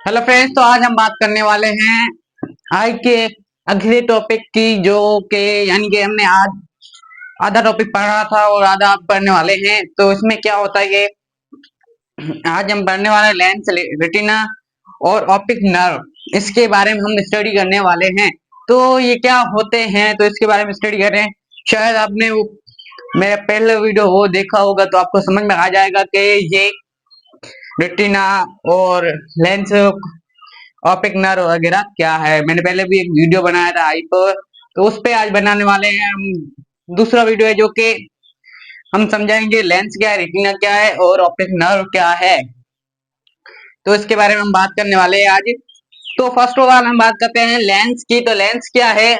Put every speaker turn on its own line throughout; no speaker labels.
Hello friends, तो आज हम बात करने वाले हैं आज के अगले टॉपिक की, जो कि यानी कि हमने आज आधा टॉपिक पढ़ा था और आधा आप पढ़ने वाले हैं। तो इसमें क्या होता है कि आज हम पढ़ने वाले लेंस, रेटिना और ऑप्टिक नर्व, इसके बारे में हम स्टडी करने वाले हैं। तो ये क्या होते हैं, तो इसके बारे में स्टडी कर रहे हैं। शायद आपने वो मेरा पहला वीडियो वो देखा होगा, तो आपको समझ में आ जाएगा कि ये रेटिना और लेंस, ऑप्टिक नर्व वगैरह क्या है। मैंने पहले भी एक वीडियो बनाया था आई पर, तो उस पे आज बनाने वाले हैं हम दूसरा वीडियो है, जो कि हम समझाएंगे लेंस क्या है, रेटिना क्या है और ऑप्टिक नर्व क्या है। तो इसके बारे में हम बात करने वाले हैं आज। तो फर्स्ट ऑफ ऑल हम बात करते हैं लेंस की। तो लेंस क्या है?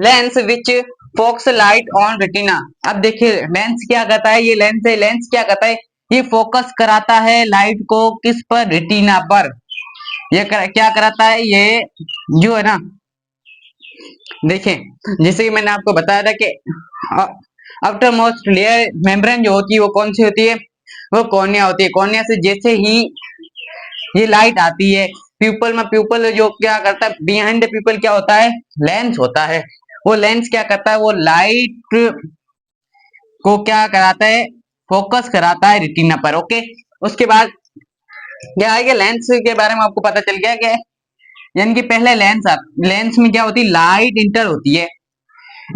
Lens which focus light on retina. अब देखिए लेंस क्या करता है, ये लेंस है। लेंस क्या करता है? ये फोकस कराता है लाइट को किस पर? रेटिना पर। क्या कराता है ये, जो है ना, देखें जैसे कि मैंने आपको बताया था कि आफ्टर मोस्ट लेयर मेम्ब्रेन जो होती है वो कौन सी होती है? वो कॉर्निया होती है। कॉर्निया से जैसे ही ये लाइट आती है प्यूपल में, प्यूपल जो क्या करता है, बिहाइंड द प्यूपल क्या होता है? लेंस होता है। वो लेंस क्या करता है? वो लाइट को क्या कराता है? फोकस कराता है रेटिना पर। ओके, उसके बाद क्या है कि लेंस के बारे में आपको पता चल गया कि यानी कि पहले लेंस में क्या होती है? लाइट इंटर होती है,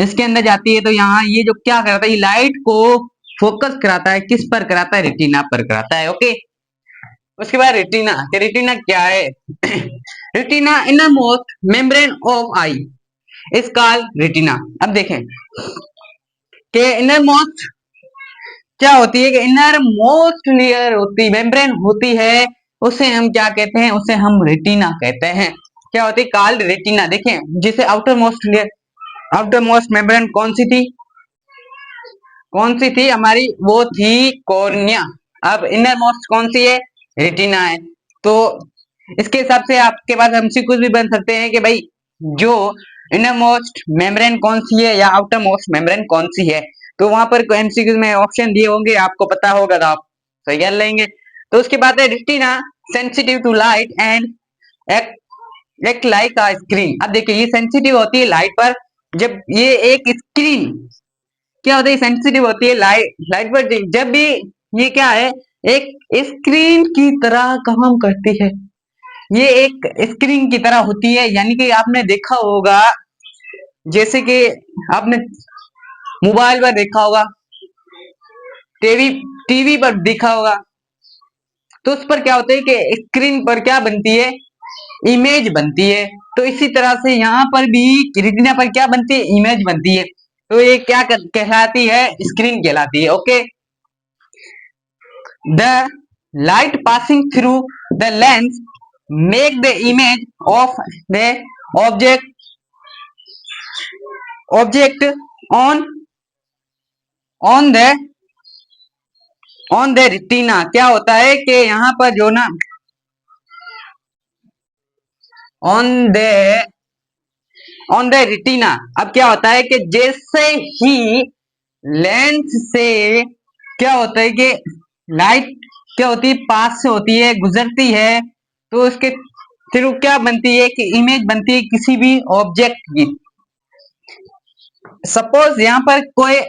इसके अंदर जाती है। तो यहाँ ये जो क्या कराता है, ये लाइट को फोकस कराता है। किस पर कराता है? रेटिना पर कराता है। ओके, उसके बाद रेटिना, कि रेटिना क्या है? Retina inner most membrane of I is called retina. अब देखें कि इनर मोस्ट क्या होती है, कि इनर मोस्ट लेयर होती, मेम्ब्रेन होती है, उसे हम क्या कहते हैं? उसे हम रेटिना कहते हैं। क्या होती है? Called retina. देखें जिसे outer most layer, outer most membrane कौन सी थी? कौन सी थी हमारी? वो थी कॉर्निया। अब इनर मोस्ट कौन सी है? रेटिना है। तो इसके हिसाब से आपके पास एमसीक्यूज भी बन सकते हैं कि भाई जो इनर मोस्ट मेम्ब्रेन कौन सी है या आउटर मोस्ट मेम्ब्रेन कौन सी है। तो वहां पर एमसीक्यूज में ऑप्शन दिए होंगे, आपको पता होगा तो आप सही कर लेंगे। तो उसके बाद है retina sensitive to light and act like a screen. अब देखिए ये सेंसिटिव होती है लाइट पर। जब ये एक स्क्रीन क्या होता है? सेंसिटिव होती है लाइट पर। जब भी ये क्या है, एक स्क्रीन की तरह काम करती है। ये एक स्क्रीन की तरह होती है, यानी कि आपने देखा होगा, जैसे कि आपने मोबाइल पर देखा होगा, टीवी टीवी पर देखा होगा, तो उस पर क्या होता है कि स्क्रीन पर क्या बनती है? इमेज बनती है। तो इसी तरह से यहाँ पर भी रेटिना पर क्या बनती है? इमेज बनती है। तो ये क्या कहलाती है? स्क्रीन कहलाती है। Okay, the light passing through the lens make the image of the object on on the on the retina। क्या होता है कि यहाँ पर जो ना on the on the retina, अब क्या होता है कि जैसे ही लेंस से क्या होता है कि लाइट क्या होती है? पास से होती है, गुजरती है, तो उसके थ्रू क्या बनती है? कि इमेज बनती है किसी भी ऑब्जेक्ट की। सपोज यहाँ पर कोई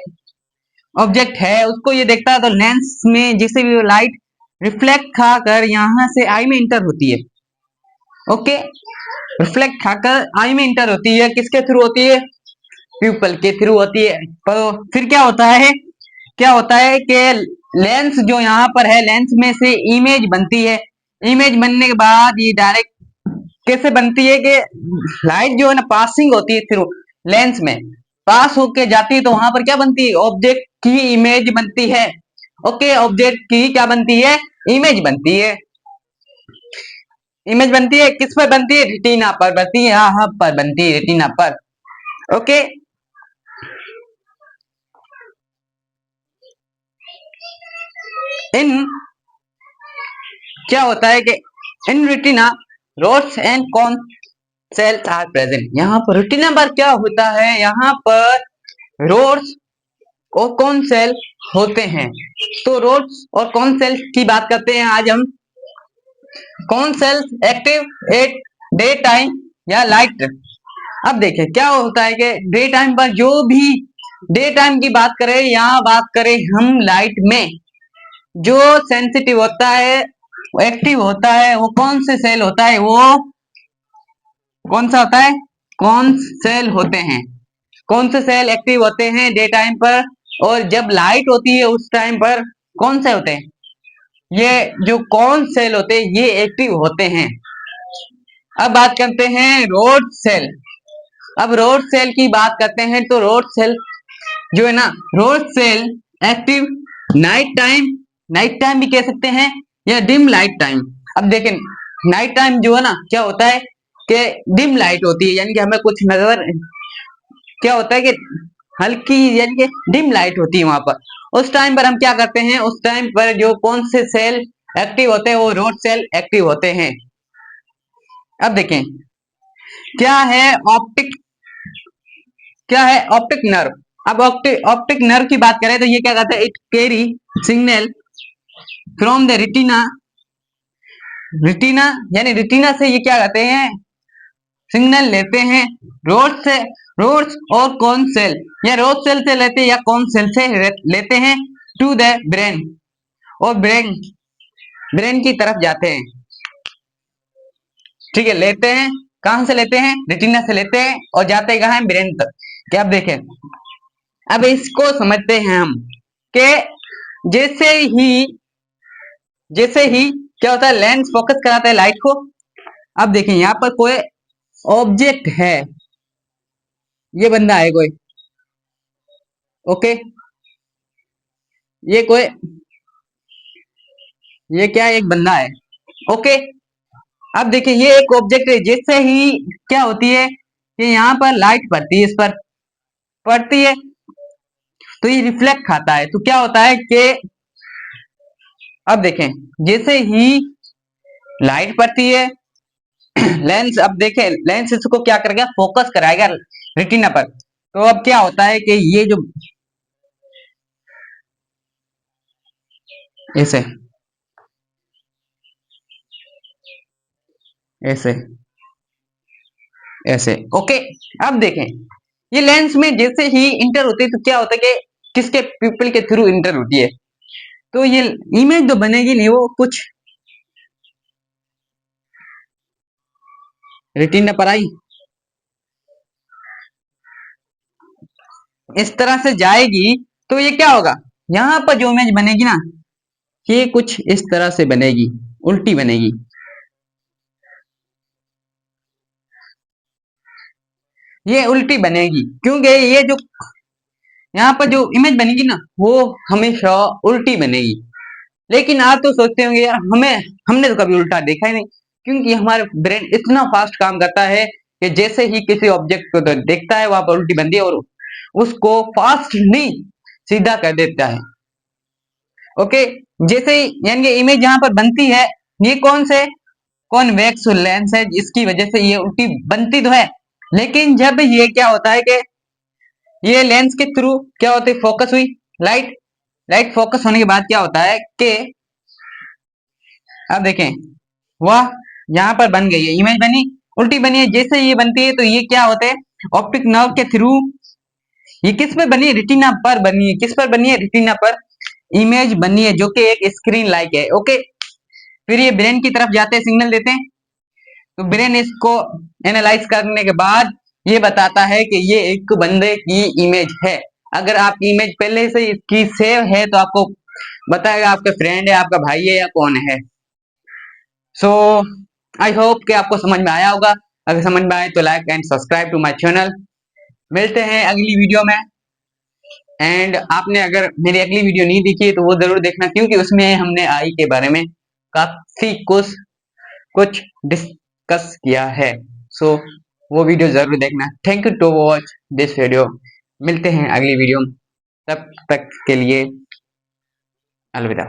ऑब्जेक्ट है, उसको ये देखता है, तो लेंस में जैसे भी लाइट रिफ्लेक्ट खाकर यहाँ से आई में इंटर होती है। ओके, रिफ्लेक्ट खाकर आई में इंटर होती है। किसके थ्रू होती है? प्यूपल के थ्रू होती है। पर फिर क्या होता है? क्या होता है कि लेंस जो यहाँ पर है, लेंस में से इमेज बनती है। इमेज बनने के बाद ये डायरेक्ट कैसे बनती है कि लाइट जो है ना, पासिंग होती है थ्रू लेंस में, पास होके जाती है, तो वहां पर क्या बनती है? ऑब्जेक्ट की इमेज बनती है। ओके, ऑब्जेक्ट की क्या बनती है? इमेज बनती है। इमेज बनती है किस पर बनती है? रेटिना पर बनती है। यहाँ पर बनती है, रेटिना पर। ओके, इन क्या होता है कि in retina rods and cone cells are present. यहाँ पर रेटिना पर क्या होता है? यहाँ पर रोड्स और कौन सेल होते हैं। तो रोड्स और कौन सेल की बात करते हैं आज हम। Cone cells active at day time या लाइट। अब देखिए क्या होता है कि डे टाइम पर जो भी डे टाइम की बात करें या बात करें हम लाइट में, जो सेंसिटिव होता है एक्टिव होता है वो कौन से सेल होता है, वो कौन सा होता है, कौन सेल होते हैं, कौन से सेल एक्टिव होते हैं डे टाइम पर, और जब लाइट होती है उस टाइम पर कौन से होते हैं, ये जो कौन सेल होते हैं ये एक्टिव होते हैं। अब बात करते हैं रोड सेल। अब रोड सेल की बात करते हैं तो रोड सेल जो है ना, rod cell active night time भी कह सकते हैं या डिम लाइट टाइम। अब देखें नाइट टाइम जो है ना क्या होता है कि डिम लाइट होती है, यानी कि हमें कुछ नजर, क्या होता है कि हल्की यानी कि डिम लाइट होती है वहां पर। उस टाइम पर हम क्या करते हैं, उस टाइम पर जो कौन से सेल एक्टिव होते हैं वो रोड सेल एक्टिव होते हैं। अब देखें क्या है ऑप्टिक, क्या है ऑप्टिक नर्व। अब ऑप्टिक नर्व की बात करें तो ये क्या कहता है, it carry signal from the retina, retina यानी रेटिना से ये क्या कहते हैं सिग्नल लेते हैं रोड से, रोड्स और कौन सेल, या रोड सेल से लेते हैं या कौन सेल से लेते हैं टू द ब्रेन, और ब्रेन की तरफ जाते हैं। ठीक है, लेते हैं कहां से लेते हैं, रेटिना से लेते हैं और जाते हैं कहां, ब्रेन तक। क्या आप देखें, अब इसको समझते हैं हम कि जैसे ही जैसे ही क्या होता है लेंस फोकस कराता है लाइट को। अब देखें यहाँ पर कोई ऑब्जेक्ट है, ये बंदा है कोई, ओके, ये कोई, ये क्या है, एक बंदा है, ओके। अब देखिए ये एक ऑब्जेक्ट है, जैसे ही क्या होती है कि यहाँ पर लाइट पड़ती है, इस पर पड़ती है तो ये रिफ्लेक्ट खाता है, तो क्या होता है कि अब देखें जैसे ही लाइट पड़ती है लेंस, अब देखें लेंस इसको क्या करेगा, फोकस कराएगा रेटिना पर। तो अब क्या होता है कि ये जो ऐसे ऐसे ऐसे, ओके। अब देखें ये लेंस में जैसे ही इंटर होती है तो क्या होता है कि किसके पीपल के थ्रू इंटर होती है, तो ये इमेज तो बनेगी नहीं, वो कुछ रेटिना पर आई इस तरह से जाएगी, तो ये क्या होगा, यहाँ पर जो इमेज बनेगी ना ये कुछ इस तरह से बनेगी, उल्टी बनेगी। ये उल्टी बनेगी क्योंकि ये जो यहाँ पर जो इमेज बनेगी ना वो हमेशा उल्टी बनेगी। लेकिन आप तो सोचते होंगे यार हमने तो कभी उल्टा देखा ही नहीं, क्योंकि हमारे ब्रेन इतना फास्ट काम करता है कि जैसे ही किसी ऑब्जेक्ट को तो देखता है वहां पर उल्टी बनती है और उसको फास्ट नहीं सीधा कर देता है, ओके। जैसे ही यानी कि इमेज यहाँ पर बनती है, ये कौन से कॉन्वेक्स लेंस है जिसकी वजह से ये उल्टी बनती तो है, लेकिन जब ये क्या होता है कि ये लेंस के थ्रू क्या होती है, फोकस हुई लाइट, लाइट फोकस होने के बाद क्या होता है कि अब देखें वह यहाँ पर बन गई है, इमेज बनी, उल्टी बनी है। जैसे ये बनती है तो ये क्या होते हैं ऑप्टिक नर्व के थ्रू, ये किस पे बनी है, रेटिना पर बनी है, किस पर बनी है, रेटिना पर इमेज बनी है जो कि एक स्क्रीन लाइक है, ओके। फिर ये ब्रेन की तरफ जाते हैं, सिग्नल देते हैं, तो ब्रेन इसको एनालाइज करने के बाद ये बताता है कि ये एक बंदे की इमेज है। अगर आपकी इमेज पहले से इसकी सेव है तो आपको बताएगा आपके फ्रेंड है, आपका भाई है या कौन है। सो आई होप कि आपको समझ में आया होगा। अगर समझ में आए तो like and subscribe to my channel. मिलते हैं अगली वीडियो में। एंड आपने अगर मेरी अगली वीडियो नहीं देखी तो वो जरूर देखना, क्योंकि उसमें हमने आई के बारे में काफी कुछ डिस्कस किया है। सो वो वीडियो जरूर देखना। Thank you to watch this video. मिलते हैं अगली वीडियो, तब तक के लिए अलविदा।